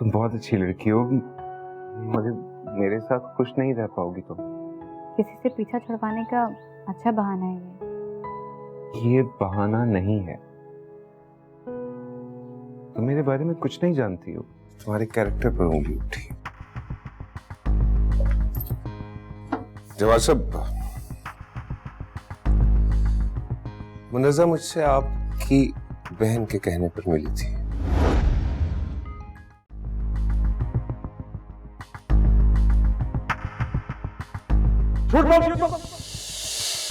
तुम बहुत अच्छी लड़की हो, मगर मेरे साथ खुश नहीं रह पाओगी तुम। किसी से पीछा छुड़वाने का अच्छा बहाना है ये बहाना नहीं है। तुम मेरे बारे में कुछ नहीं जानती हो, तुम्हारे कैरेक्टर पर उंगली उठी। जवाब साहब, मुनज़्ज़ा मुझसे आपकी बहन के कहने पर मिली थी।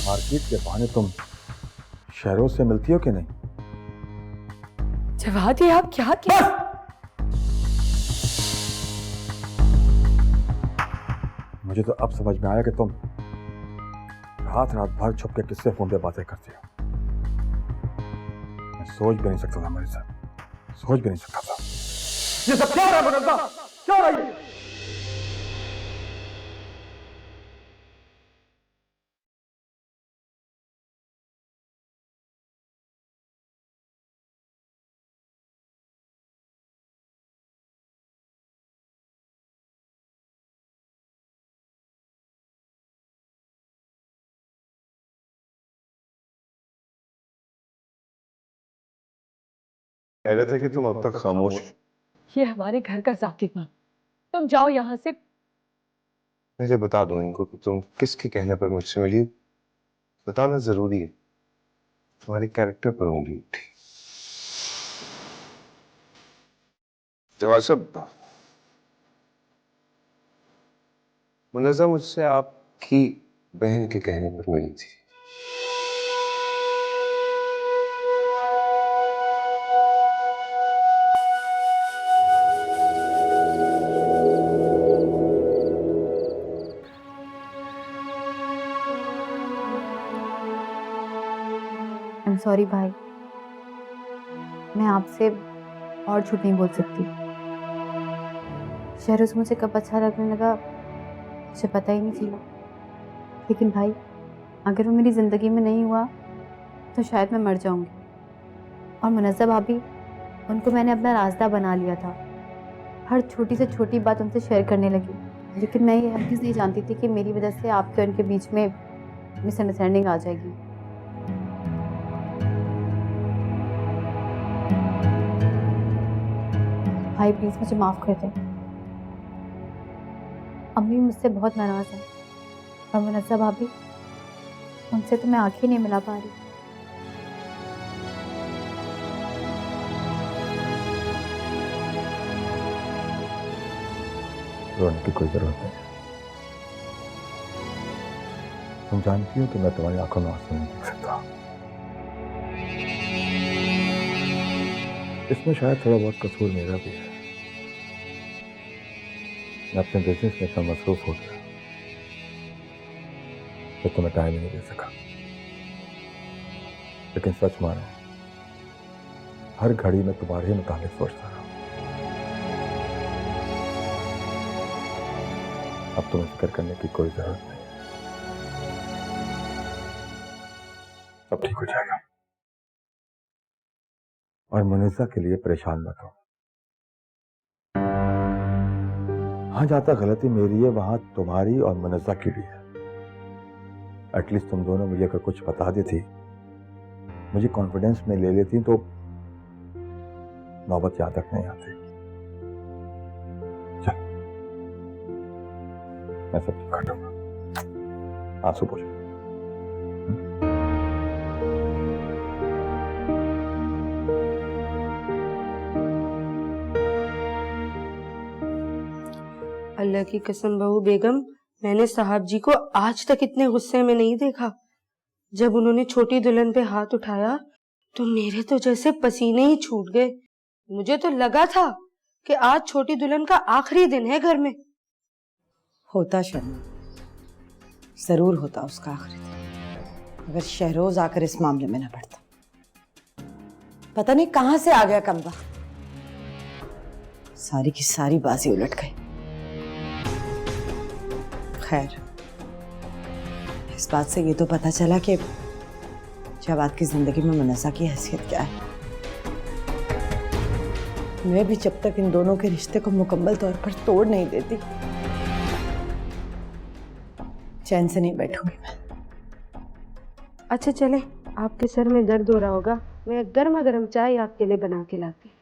मार्केट के बहाने तुम शहरों से मिलती हो कि नहीं? जवाब ये आप क्या किया? मुझे तो अब समझ में आया कि तुम रात रात भर छुप के किससे फोन पे बातें करती हो। मैं सोच भी नहीं सकता था मेरे साथ, सोच भी नहीं सकता था। ये सब क्या हो रहा है मुनज़्ज़ा? क्या हो रहा है? कह रहे थे कि तुम अब तक खामोश। ये हमारे घर का ज़ाती काम, तुम जाओ यहाँ से। मुझे बता दो इनको कि तुम किसके कहने पर मुझसे मिली, बताना जरूरी है। तुम्हारे कैरेक्टर पर उंगली उठी। जवाब साहब, मुनज़्ज़ा मुझसे आपकी बहन के कहने पर मिली थी। आई एम सॉरी भाई, मैं आपसे और झूठ नहीं बोल सकती। शहरों से मुझे कब अच्छा लगने लगा मुझे पता ही नहीं चला। लेकिन भाई, अगर वो मेरी ज़िंदगी में नहीं हुआ तो शायद मैं मर जाऊंगी। और मुनज़्ज़ा भाभी, उनको मैंने अपना रास्ता बना लिया था। हर छोटी से छोटी बात उनसे शेयर करने लगी। लेकिन मैं ये हरगिज़ नहीं जानती थी कि मेरी वजह से आपके और उनके बीच में मिसअंडरस्टैंडिंग आ जाएगी। भाई प्लीज़ मुझे माफ़ कर दे। अम्मी मुझसे बहुत नाराज़ है और मुनज़्ज़ा भाभी, उनसे तो मैं आंखें नहीं मिला पा रही। रोने की कोई जरूरत नहीं। तुम जानती हो कि मैं तुम्हारी आंखों में आंसू नहीं देख सकता। इसमें शायद थोड़ा बहुत कसूर मेरा भी है। मैं अपने बिजनेस में इतना मसरूफ हो गया कि तुम्हें टाइम ही नहीं दे सका। लेकिन सच मानो, हर घड़ी में तुम्हारे ही मुताबिक सोचता रहा। अब तुम्हें फिक्र करने की कोई जरूरत नहीं, सब ठीक हो जाएगा। और मुनज़्ज़ा के लिए परेशान मत हो। हाँ, जहां तक गलती मेरी है वहां तुम्हारी और मुनज़्ज़ा की भी है। एटलीस्ट तुम दोनों मुझे अगर कुछ बता देती, मुझे कॉन्फिडेंस में ले लेती तो नौबत यहां तक नहीं आती। चल, मैं सब ठीक कर दूंगा। आंसू पोछो। अल्लाह की कसम बहू बेगम, मैंने साहब जी को आज तक इतने गुस्से में नहीं देखा। जब उन्होंने छोटी दुल्हन पे हाथ उठाया तो मेरे तो जैसे पसीने ही छूट गए। मुझे तो लगा था कि आज छोटी दुल्हन का आखिरी दिन है घर में। होता शर्मा, जरूर होता उसका आखिरी दिन, अगर शहरोज आकर इस मामले में न पड़ता। पता नहीं कहां से आ गया कमबख्त, सारी की सारी बाजी उलट गई। खैर, इस बात से ये तो पता चला कि जवाद की जिंदगी में मुनज़्ज़ा की हैसियत क्या है। मैं भी जब तक इन दोनों के रिश्ते को मुकम्मल तौर पर तोड़ नहीं देती चैन से नहीं बैठूंगी मैं। अच्छा चले, आपके सर में दर्द हो रहा होगा, मैं गर्मा गर्म चाय आपके लिए बना के लाती हूँ।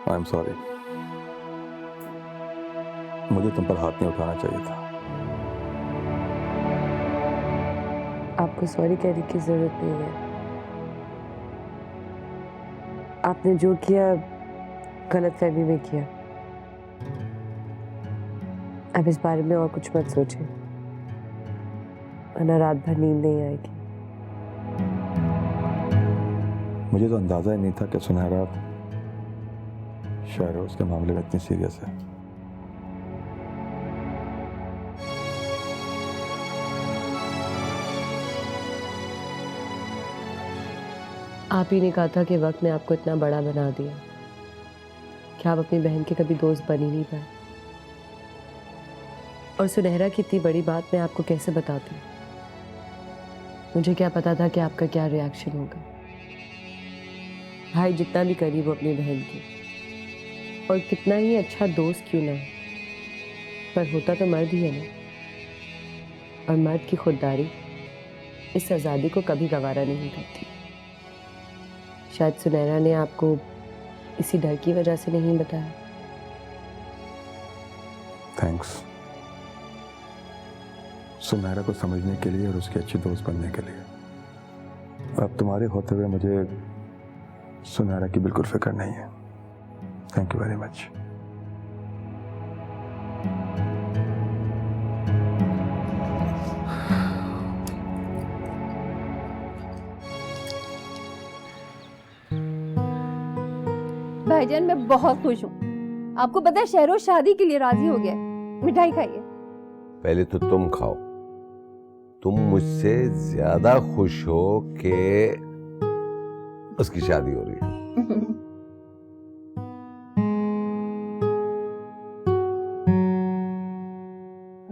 आई एम सॉरी, मुझे तुम पर हाथ नहीं उठाना चाहिए था। आपको सॉरी कहने की जरूरत नहीं है। आपने जो किया गलतफहमी में किया। अब इस बारे में और कुछ मत सोचें, वरना रात भर नींद नहीं आएगी। मुझे तो अंदाजा ही नहीं था कि सुनहरा शहरोज के मामले में इतनी सीरियस है। आप ही ने कहा था कि वक्त ने आपको इतना बड़ा बना दिया कि आप अपनी बहन के कभी दोस्त बन ही नहीं पाए। और सुनहरा की इतनी बड़ी बात मैं आपको कैसे बताती? मुझे क्या पता था कि आपका क्या रिएक्शन होगा। भाई जितना भी करीब हो अपनी बहन के, और कितना ही अच्छा दोस्त क्यों ना हो, पर होता तो मर्द ही है ना। और मर्द की खुददारी इस आज़ादी को कभी गवारा नहीं करती। शायद सुनहरा ने आपको इसी डर की वजह से नहीं बताया। थैंक्स सुनहरा को समझने के लिए और उसकी अच्छी दोस्त बनने के लिए। अब तुम्हारे होते हुए मुझे सुनहरा की बिल्कुल फिक्र नहीं है। Thank you very much. भाईजान मैं बहुत खुश हूँ। आपको पता है शहरोज शादी के लिए राजी हो गया। मिठाई खाइए। पहले तो तुम खाओ। तुम मुझसे ज्यादा खुश हो कि उसकी शादी हो रही है।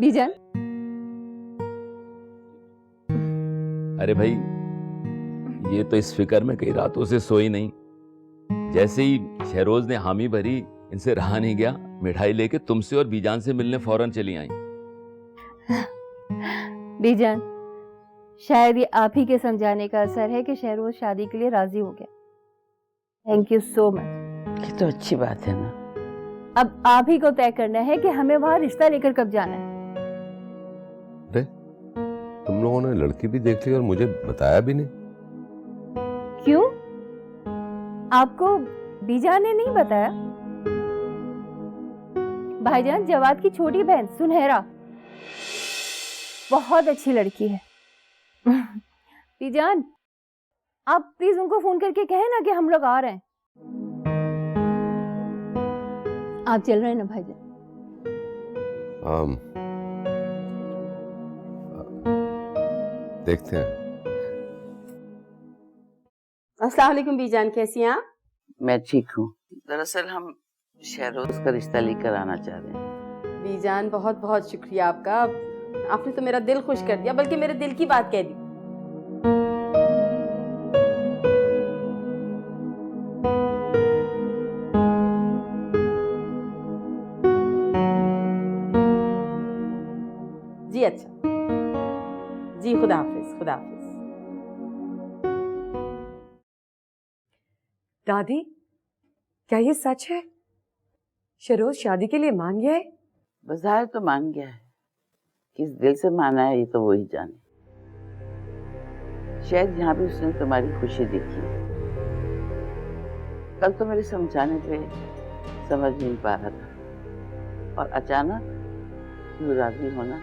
बीजान। अरे भाई, ये तो इस फिक्र में कई रातों से सोई नहीं। जैसे ही शहरोज ने हामी भरी, इनसे रहा नहीं गया, मिठाई लेके तुमसे और बीजान से मिलने फौरन चली आई। बीजान, शायद ये आप ही के समझाने का असर है कि शहरोज शादी के लिए राजी हो गया। Thank you so much. ये तो अच्छी बात है ना। अब आप ही को तय करना है कि हमें वहां रिश्ता लेकर कब जाना है। अरे तुम लोगों ने लड़की भी देख ली और मुझे बताया भी नहीं। क्यों? आपको बीजान ने नहीं बताया? भाईजान, जवाद की छोटी बहन सुनहरा बहुत अच्छी लड़की है। बीजान, आप प्लीज उनको फोन करके कहें ना कि हम लोग आ रहे हैं। आप चल रहे हैं ना भाईजान? देखते हैं। अस्सलाम वालेकुम बीजान, कैसी हैं आप? मैं ठीक हूँ। दरअसल हम शहरोज का रिश्ता लेकर आना चाह रहे हैं। बीजान, बहुत बहुत शुक्रिया आपका। आपने तो मेरा दिल खुश कर दिया, बल्कि मेरे दिल की बात कह दी। जी अच्छा जी, खुदा हाफिज, खुदा हाफिज। दादी, क्या ये सच है? शहरोज शादी के लिए मान गया है? बाजार तो मान गया है, किस दिल से माना है ये तो वो ही जाने। शायद यहाँ भी उसने तुम्हारी खुशी देखी। कल तो मेरे समझाने पे समझ नहीं पा रहा था, और अचानक क्यों राजी होना।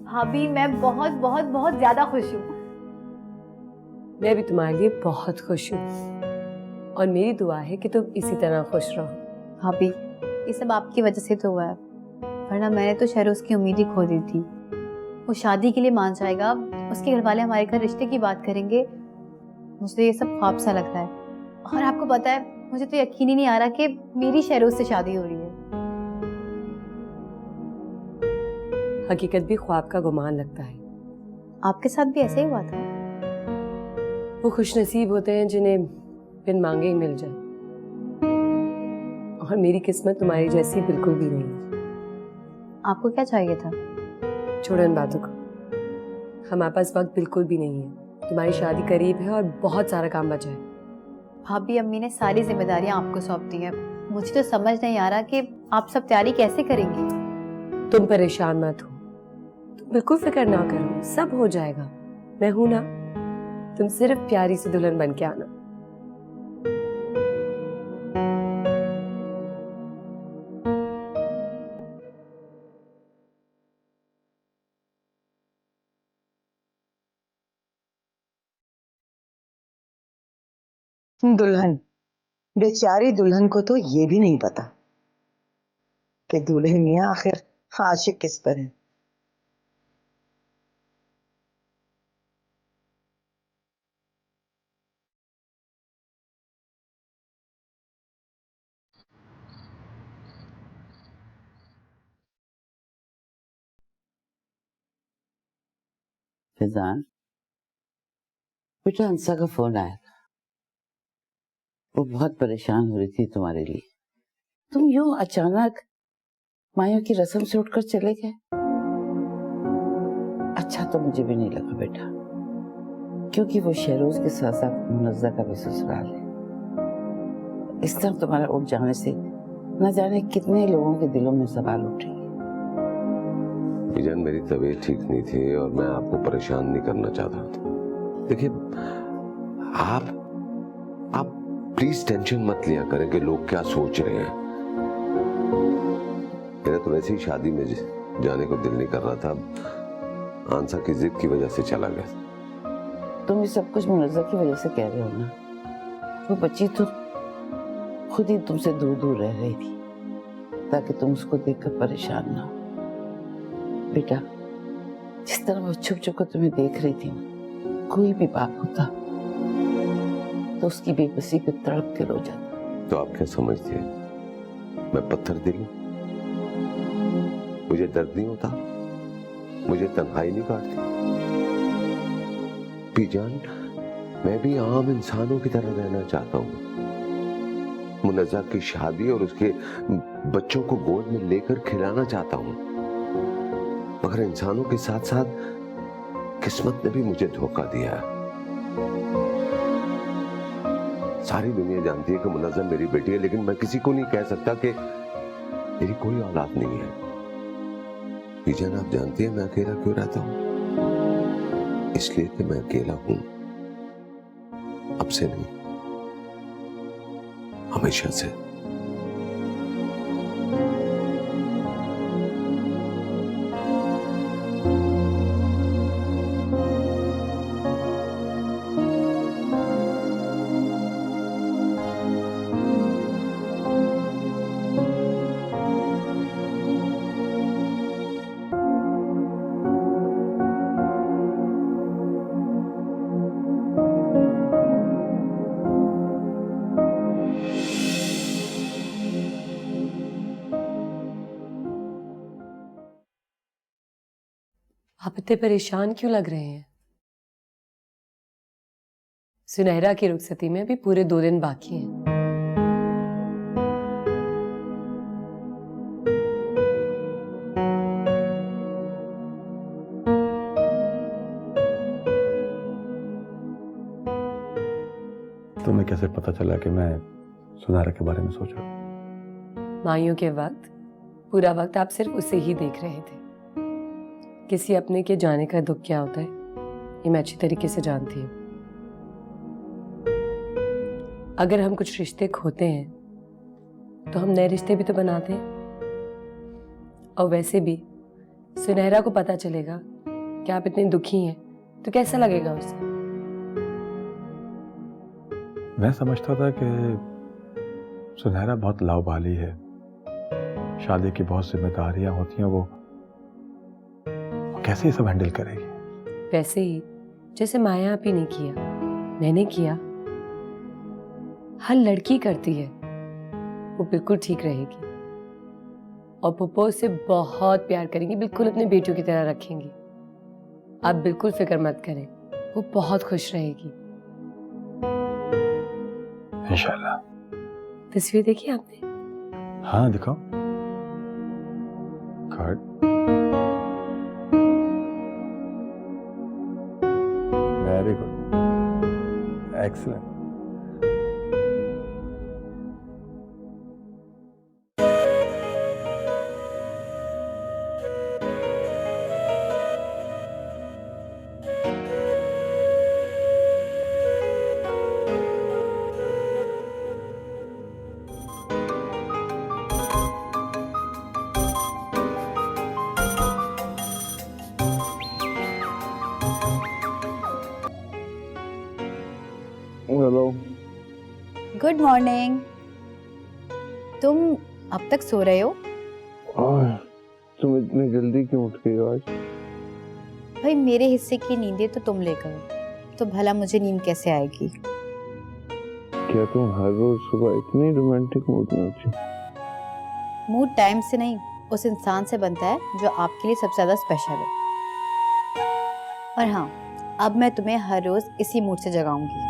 भाभी, मैं बहुत बहुत बहुत ज्यादा खुश हूँ। मैं भी तुम्हारे लिए बहुत खुश हूँ, और मेरी दुआ है कि तुम इसी तरह खुश रहो। भाभी, ये सब आपकी वजह से तो हुआ है, वरना मैंने तो शहरोज की उम्मीद ही खो दी थी। वो शादी के लिए मान जाएगा, उसके घर वाले हमारे घर रिश्ते की बात करेंगे। मुझे ये सब ख्वाब सा लग रहा है, और आपको पता है मुझे तो यकीन ही नहीं आ रहा कि मेरी शहरोज से शादी हो रही है। हकीकत भी ख्वाब का गुमान लगता है। आपके साथ भी ऐसे ही हुआ था? वो खुशनसीब होते हैं जिन्हें बिन मांगे ही मिल जाए, और मेरी किस्मत तुम्हारी जैसी बिल्कुल भी नहीं है। आपको क्या चाहिए था? छोड़ो इन बातों को, हमारे पास वक्त बिल्कुल भी नहीं है। तुम्हारी शादी करीब है और बहुत सारा काम बचा है। भाभी, अम्मी ने सारी जिम्मेदारियां आपको सौंप दी हैं। मुझे तो समझ नहीं आ रहा कि आप सब तैयारी कैसे करेंगी। तुम परेशान मत हो, तुम बिल्कुल फिक्र ना करो, सब हो जाएगा। मैं हूं ना, तुम सिर्फ प्यारी सी दुल्हन बन के आना। दुल्हन, बेचारी दुल्हन को तो ये भी नहीं पता कि दूल्हे मियां आखिर आशिक किस पर है। फिजान, बेटा अंसा का फोन आया था। वो बहुत परेशान हो रही थी तुम्हारे लिए। तुम यूं अचानक माया की रस्म से उठकर चले गए? अच्छा तो मुझे भी नहीं लगा बेटा, क्योंकि वो शहरोज के साथ साथ मुनज़्ज़ा का भी ससुराल है। इस तरह तुम्हारा उठ जाने से न जाने कितने लोगों के दिलों में सवाल उठेंगे। बीजान, मेरी तबीयत ठीक नहीं थी और मैं आपको परेशान नहीं करना चाहता था। देखिए, आप प्लीज टेंशन मत लिया करें कि लोग क्या सोच रहे हैं। मेरा तो वैसे ही शादी में जाने को दिल नहीं कर रहा था, आंसा की जिद की वजह से चला गया। तुम ये सब कुछ मुनज़्ज़ा की वजह से कह रहे हो ना? वो बच्ची तो खुद ही तुमसे दूर दूर रह रही थी ताकि तुम उसको देखकर परेशान ना हो। बेटा, जिस तरह वो छुप छुप कर तुम्हें देख रही थी ना, कोई भी बाप होता तो उसकी बेबसी पे तड़प के रो जाता। तो आप क्या समझते हैं, मैं पत्थर दिल हूं? मुझे दर्द नहीं होता? मुझे तन्हाई नहीं काटती? बीजान, मैं भी आम इंसानों की तरह रहना चाहता हूँ। मुनज़्ज़ा की शादी और उसके बच्चों को गोद में लेकर खिलाना चाहता हूँ, मगर इंसानों के साथ साथ किस्मत ने भी मुझे धोखा दिया है। सारी दुनिया जानती है कि मुनज़्ज़ा मेरी बेटी है, लेकिन मैं किसी को नहीं कह सकता कि मेरी कोई औलाद नहीं है। बीजान, आप जानती हैं मैं अकेला क्यों रहता हूं? इसलिए कि मैं अकेला हूं, अब से नहीं, हमेशा से। आप इतने परेशान क्यों लग रहे हैं? सुनहरा की रुखसती में अभी पूरे 2 दिन बाकी हैं। तुम्हें कैसे पता चला कि मैं सुनहरा के बारे में सोच रहा हूँ? माइयों के वक्त पूरा वक्त आप सिर्फ उसे ही देख रहे थे। किसी अपने के जाने का दुख क्या होता है ये मैं अच्छी तरीके से जानती हूँ। अगर हम कुछ रिश्ते खोते हैं तो हम नए रिश्ते भी तो बनाते हैं। और वैसे भी सुनहरा को पता चलेगा कि आप इतने दुखी हैं तो कैसा लगेगा उसे? मैं समझता था कि सुनहरा बहुत लाउबाली है, शादी की बहुत जिम्मेदारियां होती हैं, वो कैसे ये सब हैंडल करेगी? वैसे ही जैसे माया आपी ने किया, मैंने किया, हर लड़की करती है, वो बिल्कुल ठीक रहेगी। और पुप्पो उसे बहुत प्यार करेंगी, बिल्कुल अपने बेटियों की तरह रखेंगी। आप बिल्कुल फिक्र मत करें, वो बहुत खुश रहेगी इंशाल्लाह। तस्वीर देखी आपने? हाँ, दिखाओ। Card. Very good, excellent. Hello. Good morning. तुम अब तक सो रहे हो? तुम इतनी जल्दी क्यों उठ गई आज? भाई मेरे हिस्से की नींदें तो तुम लेकर हो, तो भला मुझे नींद कैसे आएगी? क्या तुम हर रोज सुबह इतनी रोमांटिक मूड में होती हो? मूड टाइम से नहीं, उस इंसान से बनता है जो आपके लिए सबसे ज्यादा स्पेशल है। और हाँ, अब मैं तुम्हें हर रोज इसी मूड से जगाऊंगी।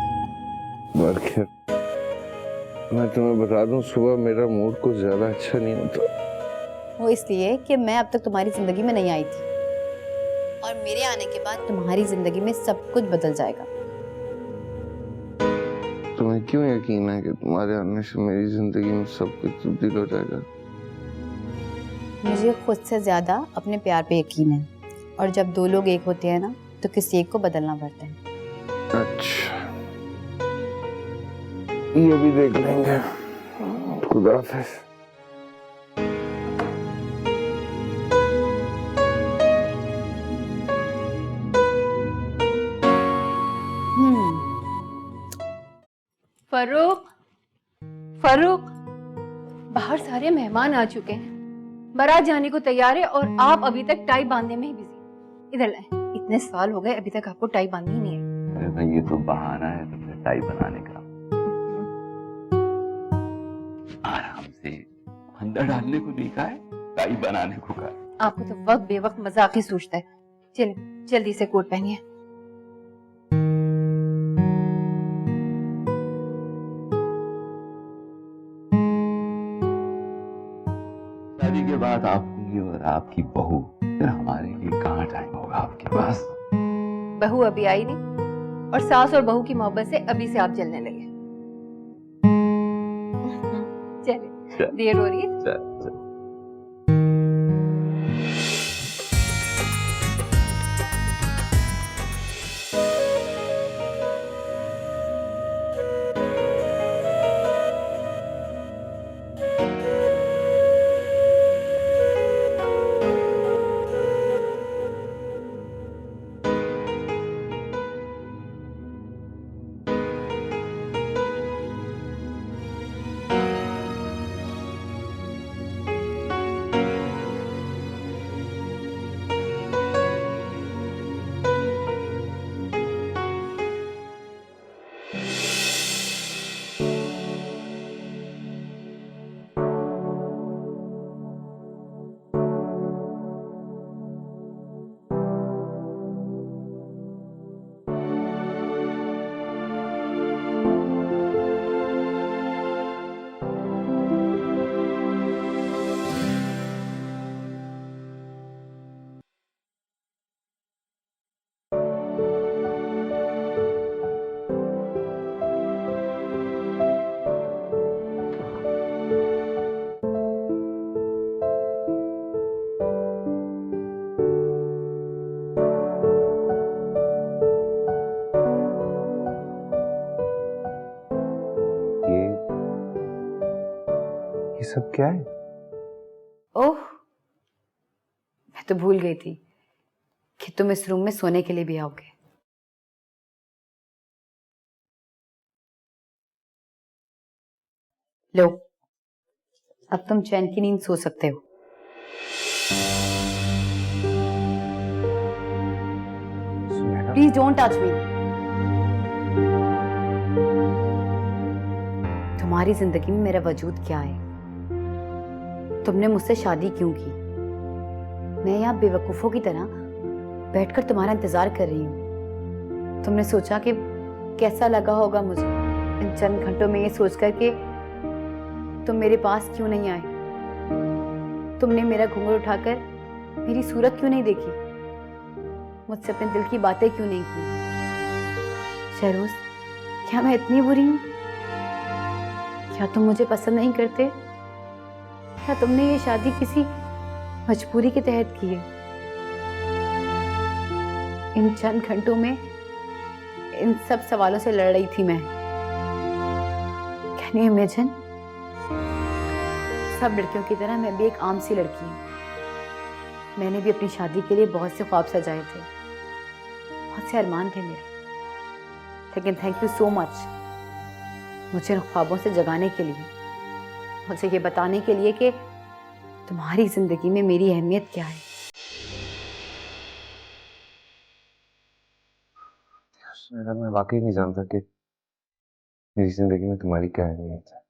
मैं तुम्हें बता दूं, सुबह मेरा मूड कुछ ज्यादा अच्छा नहीं होता। वो इसलिए कि मैं अब तक तुम्हारी जिंदगी में नहीं आई थी, और मेरे आने के बाद तुम्हारी जिंदगी में सब कुछ बदल जाएगा। तुम्हें क्यों यकीन है कि तुम्हारे आने से मेरी जिंदगी में सब कुछ तब्दील हो जाएगा? मुझे खुद से ज्यादा अपने प्यार पे यकीन है, और जब दो लोग एक होते हैं ना, तो किसी एक को बदलना पड़ता है। अच्छा, ये भी देख लेंगे। खुदा हाफिज। फरूक, फरूक, बाहर सारे मेहमान आ चुके हैं, बारात जाने को तैयार है और आप अभी तक टाई बांधने में ही बिजी। इधर लाए, इतने साल हो गए अभी तक आपको टाई बांधनी नहीं है। अरे भाई ये तो बहाना है तुमने टाई बनाने का। आराम से अंदर डालने को नहीं कहा है, टाई बनाने को कहा। आपको तो वक्त बेवक्त मजाक ही सोचता है। चलिए जल्दी से कोट पहनिए। शादी के बाद आपकी और आपकी बहू, फिर हमारे लिए कहाँ टाइम होगा आपके पास? बहू अभी आई नहीं, और सास और बहू की मोहब्बत से अभी से आप जलने लगे। चलिए, देर हो रही है। चल। ये सब क्या है? ओह, मैं तो भूल गई थी कि तुम इस रूम में सोने के लिए भी आओगे। लो, अब तुम चैन की नींद सो सकते हो। Please don't touch me. तुम्हारी जिंदगी में मेरा वजूद क्या है? तुमने मुझसे शादी क्यों की? मैं यहाँ बेवकूफों की तरह बैठकर तुम्हारा इंतजार कर रही हूँ। तुमने सोचा कि कैसा लगा होगा मुझे इन चंद घंटों में ये सोचकर कि तुम मेरे पास क्यों नहीं आए? तुमने मेरा घूंघट उठाकर मेरी सूरत क्यों नहीं देखी? मुझसे अपने दिल की बातें क्यों नहीं की? शहरोज, क्या मैं इतनी बुरी हूँ? क्या तुम मुझे पसंद नहीं करते? क्या तुमने ये शादी किसी मजबूरी के तहत की है? इन चंद घंटों में इन सब सवालों से लड़ रही थी मैं। Can you imagine? सब लड़कियों की तरह मैं भी एक आम सी लड़की हूँ। मैंने भी अपनी शादी के लिए बहुत से ख्वाब सजाए थे, बहुत से अरमान थे मेरे, लेकिन थैंक यू सो मच मुझे इन ख्वाबों से जगाने के लिए, मुझे ये बताने के लिए कि तुम्हारी जिंदगी में मेरी अहमियत क्या है। मैं वाकई नहीं जानता कि मेरी जिंदगी में तुम्हारी क्या अहमियत है,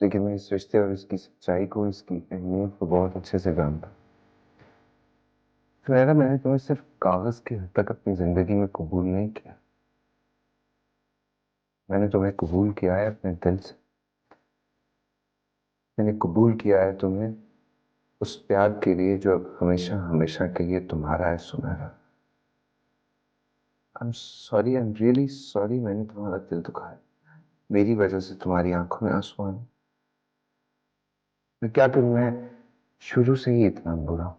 लेकिन मैं इस रिश्ते और इसकी सच्चाई को, इसकी अहमियत को बहुत अच्छे से जानता। मैंने तुम्हें सिर्फ कागज के हद तक अपनी जिंदगी में कबूल नहीं किया, मैंने तुम्हें कबूल किया है अपने दिल से। मैंने कबूल किया है तुम्हें उस प्यार के लिए जो अब हमेशा हमेशा के लिए तुम्हारा है सुनहरा। I am sorry, I am really sorry, मैंने तुम्हारा दिल दुखाया। मेरी वजह से तुम्हारी आंखों में आंसू आए। मैं क्या करूं, मैं शुरू से ही इतना बुरा हूं।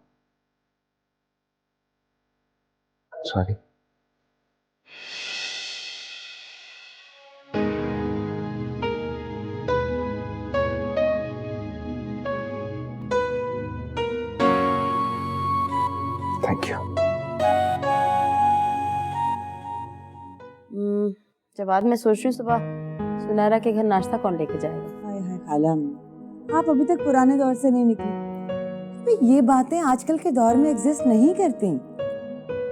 सॉरी। Thank you. जवाब मैं सोच रही हूँ सुबह सुनहरा के घर नाश्ता कौन लेके जाएगा। हाय हाय खाला अम्मी, आप अभी तक पुराने दौर से नहीं निकली। अबे ये बातें आजकल के दौर में एग्जिस्ट नहीं करती।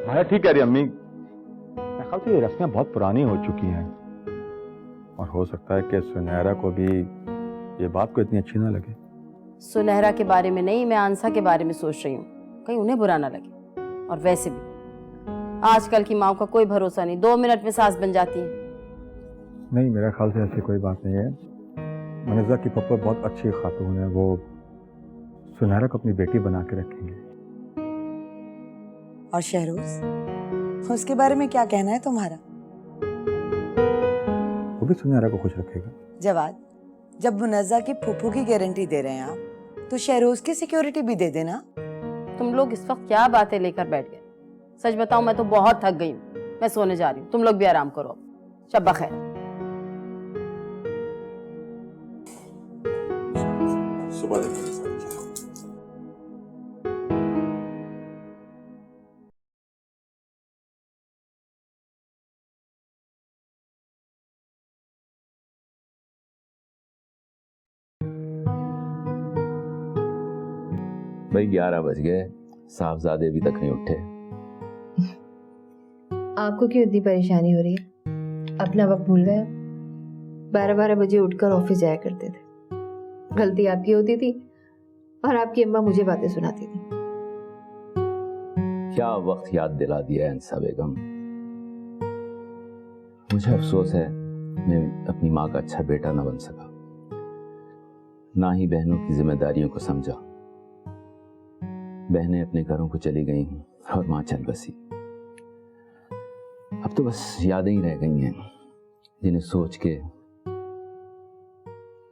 माया ठीक कह रही अम्मी, मेरे ख्याल से ये रस्में बहुत पुरानी हो चुकी हैं और हो सकता है कि सुनहरा को भी ये बात को इतनी अच्छी ना लगे। सुनहरा के बारे में नहीं, मैं आंसा के बारे में सोच रही हूँ, कहीं उन्हें बुरा ना लगे। और वैसे भी आजकल की माँ का कोई भरोसा नहीं, 2 मिनट में सास बन जाती है। नहीं, मेरे ख्याल से ऐसी कोई बात नहीं है। मुनज़्ज़ा की पप्पा बहुत अच्छी खातून है, वो सुनहरा को अपनी बेटी बना के रखेंगे। और शहरोज, उसके बारे में क्या कहना है तुम्हारा? वो भी सुनहरा को खुश रखेगा। जवाद, जब मुनज़्ज़ा की फूफू की गारंटी दे रहे हैं आप, तो शहरोज की सिक्योरिटी भी दे देना। तुम लोग इस वक्त क्या बातें लेकर बैठ गए? सच बताओ, मैं तो बहुत थक गई हूँ, मैं सोने जा रही हूँ। तुम लोग भी आराम करो। शब खैर। सुबह भाई 11 बज गए, साहबजादे अभी तक नहीं उठे। आपको क्यों इतनी परेशानी हो रही है? अपना वक्त भूल गए? 12-12 बजे उठकर ऑफिस जाया करते थे। गलती आपकी होती थी और आपकी अम्मा मुझे बातें सुनाती थी। क्या वक्त याद दिला दिया है अंसा बेगम। मुझे अफसोस है मैं अपनी माँ का अच्छा बेटा न बन सका, ना ही बहनों की जिम्मेदारियों को समझा। बहनें अपने घरों को चली गई और माँ चल बसी। अब तो बस यादें ही रह गई हैं, जिन्हें सोच के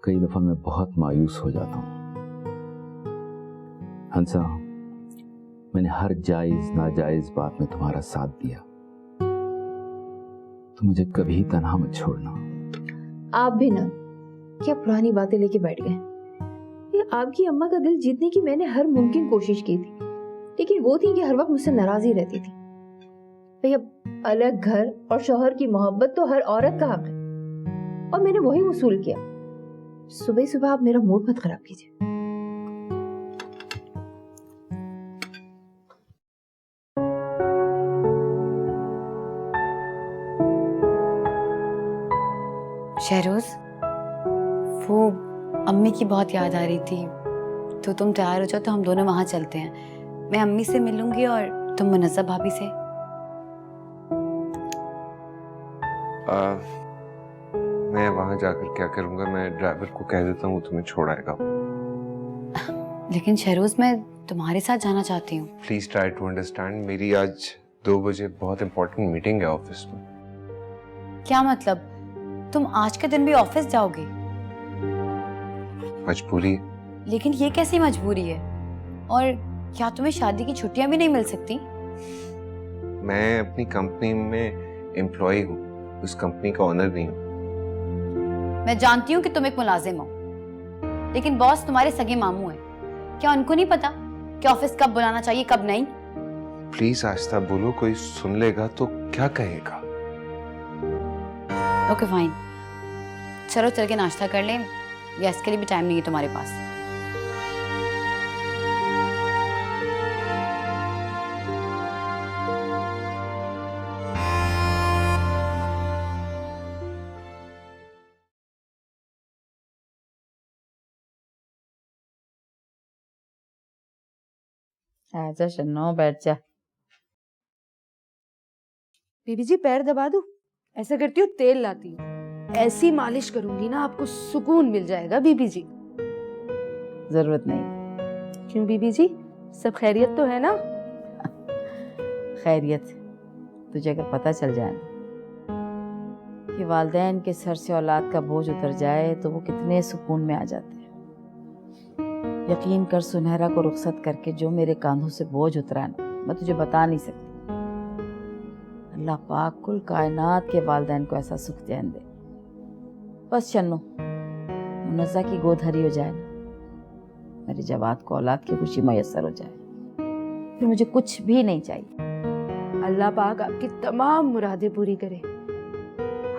कई दफा मैं बहुत मायूस हो जाता हूँ। हंसा, मैंने हर जायज नाजायज बात में तुम्हारा साथ दिया, तो मुझे कभी तन्हा मत छोड़ना। आप भी ना क्या पुरानी बातें लेके बैठ गए। ये आपकी अम्मा का दिल जीतने की मैंने हर मुमकिन कोशिश की थी, लेकिन वो थी कि हर वक्त मुझसे नाराज ही रहती थी। भैया, अलग घर और शौहर की मोहब्बत तो हर औरत का हक है, और मैंने वही वसूल किया। सुबह सुबह आप मेरा मूड मत खराब कीजिए। शहरोज, वो अम्मी की बहुत याद आ रही थी, तो तुम तैयार हो जाओ तो हम दोनों वहां चलते हैं। मैं अम्मी से मिलूंगी और तुम मुनज़्ज़ा भाभी से। मैं वहां जाकर क्या करूंगा? मैं ड्राइवर को कह देता हूँ तुम्हें छोड़ आएगा। लेकिन शहरोज, मैं तुम्हारे साथ जाना चाहती हूँ। Please try to understand. मेरी आज 2 बजे बहुत इंपॉर्टेंट मीटिंग है ऑफिस में। क्या मतलब, तुम आज के दिन भी ऑफिस जाओगे? मजबूरी। लेकिन ये कैसी मजबूरी है? और क्या तुम्हें शादी की छुट्टियां भी नहीं मिल सकती? मैं अपनी कंपनी में एम्प्लॉय हूँ, उस कंपनी का ओनर नहीं हूँ। मैं जानती हूँ कि तुम एक मुलाजिम हो, लेकिन बॉस तुम्हारे सगे मामू हैं। क्या उनको नहीं पता कि ऑफिस कब बुलाना चाहिए कब नहीं? प्लीज आहिस्ता बोलो, कोई सुन लेगा तो क्या कहेगा? ओके फाइन, चलो चल के नाश्ता कर लें, गैस के लिए भी टाइम नहीं है तुम्हारे पास। आजा शन्नो, बैठ जा। बीबी जी पैर दबा दूं? ऐसा करती हूँ तेल लाती हूँ। ऐसी मालिश करूंगी ना आपको सुकून मिल जाएगा बीबी जी। जरूरत नहीं। क्यों बीबी जी, सब खैरियत तो है ना? खैरियत तुझे अगर पता चल जाए ना कि वालिदैन के सर से औलाद का बोझ उतर जाए तो वो कितने सुकून में आ जाते हैं। यकीन कर, सुनहरा को रुखसत करके जो मेरे कांधों से बोझ उतरा ना, मैं तुझे बता नहीं सकती। अल्लाह पाक कुल कायनात के वालिदैन को ऐसा सुख चैन दे। बस चन्नो मुनज़्ज़ा की गोद हरी हो जाए ना, मेरे जवाद को औलाद की खुशी मैसर हो जाए, फिर मुझे कुछ भी नहीं चाहिए। अल्लाह पाक आपकी तमाम मुरादें पूरी करे।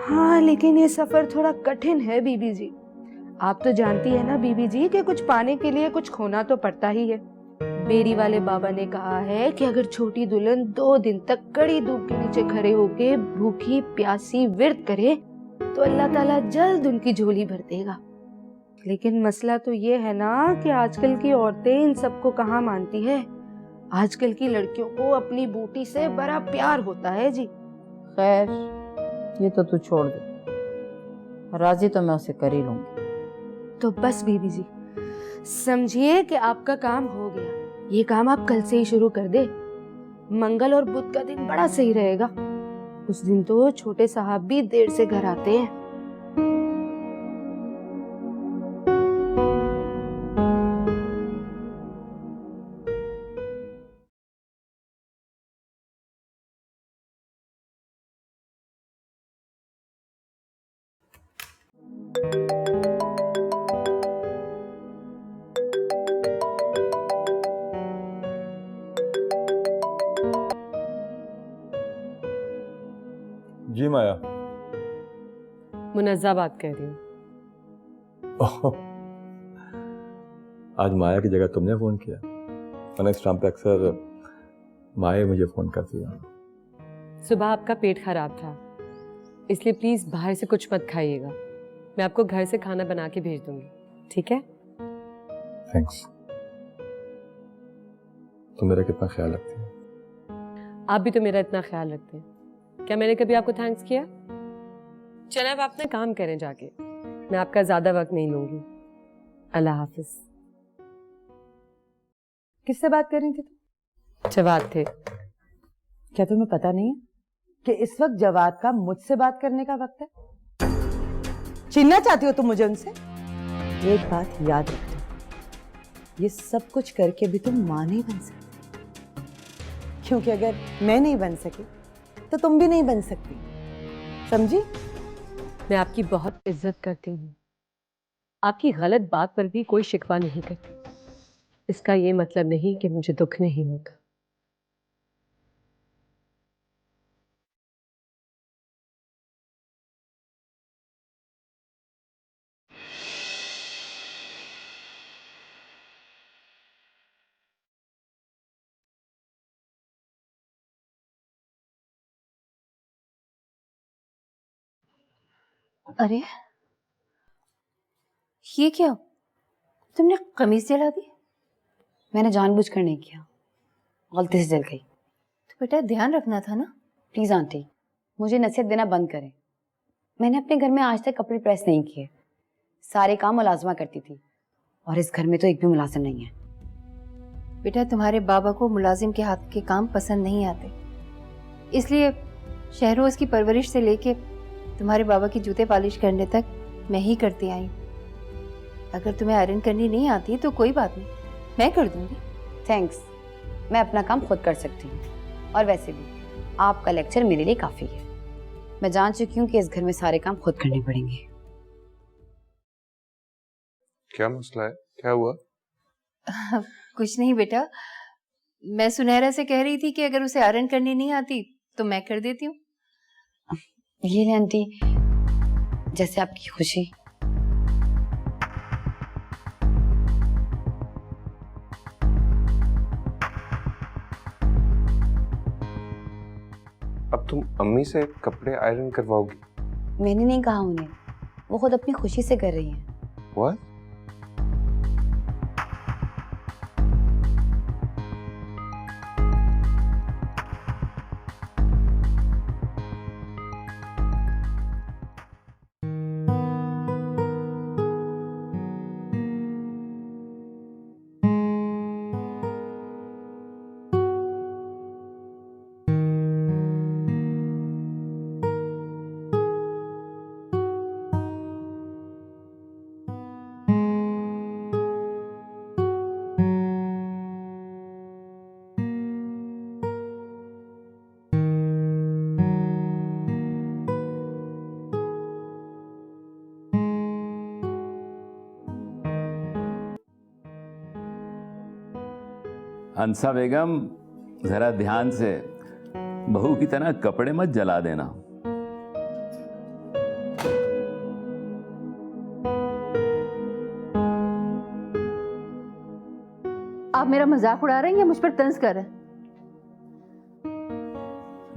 हाँ, लेकिन ये सफर थोड़ा कठिन है बीबी जी। आप तो जानती है ना बीबी जी कि कुछ पाने के लिए कुछ खोना तो पड़ता ही है। बेरी वाले बाबा ने कहा है कि अगर छोटी दुल्हन 2 दिन तक कड़ी धूप के नीचे खड़े होके भूखी प्यासी विरत करे तो अल्लाह ताला जल्द उनकी झोली भर देगा। लेकिन मसला तो ये है ना कि आजकल की औरतें इन सबको कहाँ मानती है। आजकल की लड़कियों को अपनी बूटी से बड़ा प्यार होता है जी। खैर ये तो तू छोड़ दे, राजी तो मैं उसे कर ही लूंगी। तो बस बीबी जी समझिए कि आपका काम हो गया। ये काम आप कल से ही शुरू कर दे। मंगल और बुध का दिन बड़ा सही रहेगा। उस दिन तो छोटे साहब भी देर से घर आते हैं। जी माया। मुनज़्ज़ा बात कर रही हूँ। आज माया की जगह तुमने फोन किया। वरना इस टाइम पे अक्सर माया मुझे फोन करती है। सुबह आपका पेट खराब था, इसलिए प्लीज बाहर से कुछ मत खाइएगा। मैं आपको घर से खाना बना के भेज दूंगी, ठीक है? थैंक्स। तुम मेरा कितना ख्याल रखती है। आप भी तो मेरा इतना ख्याल रखते हैं। क्या मैंने कभी आपको थैंक्स किया? चलो अब आप अपना काम करें जाके, मैं आपका ज्यादा वक्त नहीं लूंगी। अल्लाह हाफिज। किससे बात कर रही थी तुम? जवाद थे। क्या तुम्हें पता नहीं है कि इस वक्त जवाद का मुझसे बात करने का वक्त है? छीनना चाहती हो तुम मुझे उनसे? एक बात याद रखना, ये सब कुछ करके भी तुम मां नहीं बन सकती, क्योंकि अगर मैं नहीं बन सकी तो तुम भी नहीं बन सकती, समझी? मैं आपकी बहुत इज्जत करती हूँ, आपकी गलत बात पर भी कोई शिकवा नहीं करती। इसका ये मतलब नहीं कि मुझे दुख नहीं होगा। अरे ये क्या, तुमने कमीज जला दी? मैंने जानबूझकर नहीं किया, गलती से जल गई। तो बेटा ध्यान रखना था ना। प्लीज आंटी, मुझे नसीहत देना बंद करें। मैंने अपने घर में आज तक कपड़े प्रेस नहीं किए, सारे काम मुलाजमा करती थी, और इस घर में तो एक भी मुलाजिम नहीं है। बेटा तुम्हारे बाबा को मुलाजिम के हाथ के काम पसंद नहीं आते, इसलिए शहरोज की परवरिश से लेके तुम्हारे बाबा की जूते पॉलिश करने तक मैं ही करती आई। अगर तुम्हें आयरन करनी नहीं आती तो कोई बात नहीं, मैं कर दूंगी। थैंक्स, मैं अपना काम खुद कर सकती हूँ, और वैसे भी आपका लेक्चर मेरे लिए काफ़ी है। मैं जान चुकी हूँ कि इस घर में सारे काम खुद करने पड़ेंगे। क्या मसला है, क्या हुआ? कुछ नहीं बेटा, मैं सुनहरा से कह रही थी कि अगर उसे आयरन करनी नहीं आती तो मैं कर देती हूँ। ये ले आंटी, जैसे आपकी खुशी। अब तुम अम्मी से कपड़े आयरन करवाओगी? मैंने नहीं कहा उन्हें, वो खुद अपनी खुशी से कर रही हैं। What? हंसा बेगम, जरा ध्यान से, बहू की तरह कपड़े मत जला देना। आप मेरा मजाक उड़ा रहे हैं या मुझ पर तंज कर रहे हैं?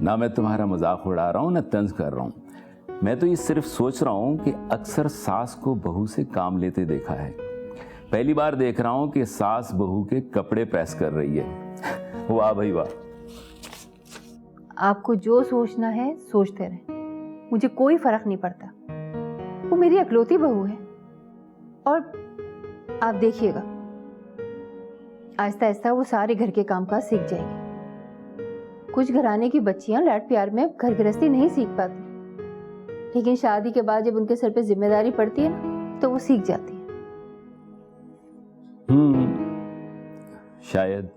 ना मैं तुम्हारा मजाक उड़ा रहा हूं ना तंज कर रहा हूं। मैं तो ये सिर्फ सोच रहा हूं कि अक्सर सास को बहू से काम लेते देखा है, पहली बार देख रहा हूं कि सास बहू के कपड़े प्रेस कर रही है। वाह भाई वाह। आपको जो सोचना है सोचते रहे, मुझे कोई फर्क नहीं पड़ता। वो मेरी अकलौती बहू है और आप देखिएगा आहिस्ता आहिस्ता वो सारे घर के कामकाज सीख जाएगी। कुछ घराने की बच्चियां लाड प्यार में घर गृहस्थी नहीं सीख पाती, लेकिन शादी के बाद जब उनके सर पे जिम्मेदारी पड़ती है ना तो वो सीख जाती है। शायद।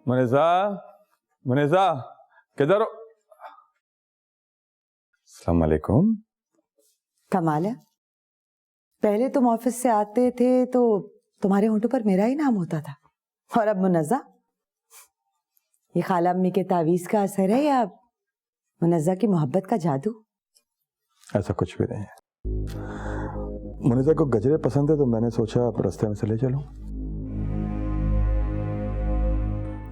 मुनीसा, मुनीसा, किधर हो? अस्सलाम वालेकुम। कमाल है, पहले तुम ऑफिस से आते थे तो तुम्हारे होंठों पर मेरा ही नाम होता था, और अब मुनज़्ज़ा। ये खाला अम्मी के तावीज का असर है या मुनज़्ज़ा की मोहब्बत का जादू? ऐसा कुछ भी नहीं है। मुनीसा को गजरे पसंद है तो मैंने सोचा आप रास्ते में से ले चलूं।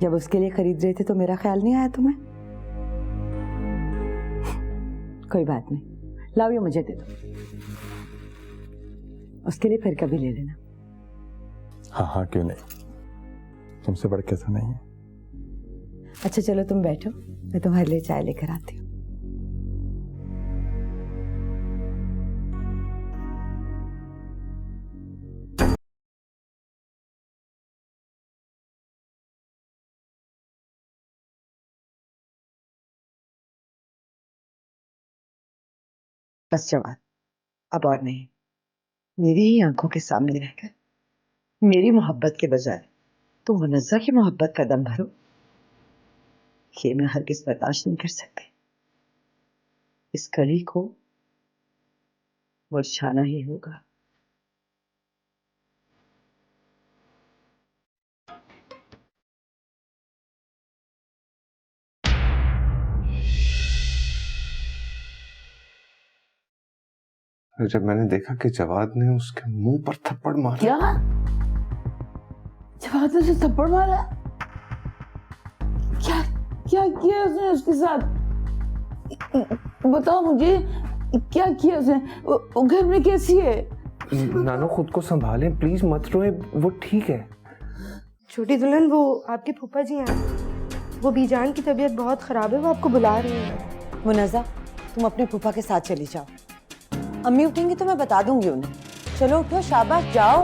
जब उसके लिए खरीद रहे थे तो मेरा ख्याल नहीं आया तुम्हें? कोई बात नहीं, लाओ ये मुझे दे दो, उसके लिए फिर कभी ले लेना। हाँ हाँ क्यों नहीं, तुमसे बढ़ के तो नहीं है। अच्छा चलो तुम बैठो, मैं तुम्हारे लिए चाय लेकर आती हूँ। बस जवान, अब और नहीं। मेरी ही आंखों के सामने रहकर मेरी मोहब्बत के बजाय तुम मुनज़्ज़ा की मोहब्बत का दम भरो, ये मैं हरगिज़ बर्दाश्त नहीं कर सकती। इस कली को मुरझाना ही होगा। जब मैंने देखा कि जवाद ने उसके मुंह पर थप्पड़ मारा। क्या? जवाद ने उसे थप्पड़ मारा? क्या क्या किया उसने उसके साथ? बताओ मुझे, क्या किया उसने? वो घर में कैसी है? नानो खुद को संभालें प्लीज, मत रोए, वो ठीक है। छोटी दुल्हन, वो आपके फूफा जी हैं, वो बीजान की तबीयत बहुत खराब है, वो आपको बुला रही है। मुनज़्ज़ा, तुम अपने फूफा के साथ चली जाओ, अम्मी उठेंगी तो मैं बता दूंगी उन्हें। चलो उठो, शाबाश, जाओ।